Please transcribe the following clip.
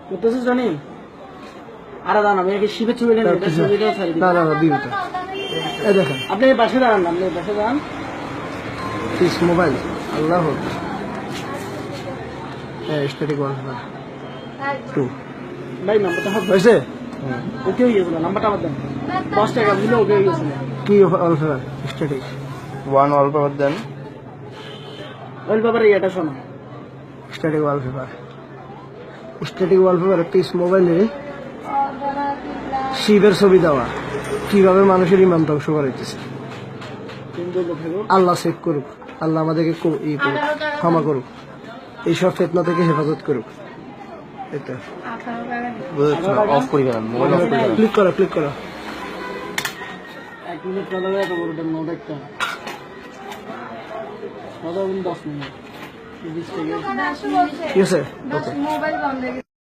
করতেছিস জানি আরে দাঁড়ান আমি আগে শিবের ছবি নেন ছবিটাও ছাড়ি দিই। না না না দিও এই দেখেন আপনি এই পাশে দাঁড়ান, আপনি এই পাশে দাঁড়ান। পিস মোবাইল আল্লাহ স্ট্যাটিক ওয়ালপেপার 2 ভাই নাম্বারটা হবে হয়েছে ওকে হয়ে গেছিল, নাম্বারটা আমার দেন। 10 টাকা দিলে ওকে হয়ে গেছিল। কি ওয়ালপেপার স্ট্যাটিক 1 ওয়ালপেপার দেন। ওই ব্যাপারে এটা শোনো, স্ট্যাটিক ওয়ালপেপার পিস মোবাইলে শিবের ছবি দেওয়া কিভাবে মানুষের ইমান ধ্বংস করাইতেছে। আল্লাহ সেভ করুক, আল্লাহ আমাদেরকে ক্ষমা করুক, এইসব ফেতনা থেকে হেফাজত করুক। এটা অফ করে গেলেন, মোবাইল অফ করে গেলেন। ক্লিক করো 1 মিনিট চলে এত বড়টা নোট একটা কত 10 মিনিট 20 টাকা ঠিক আছে ওকে মোবাইল বন্ধ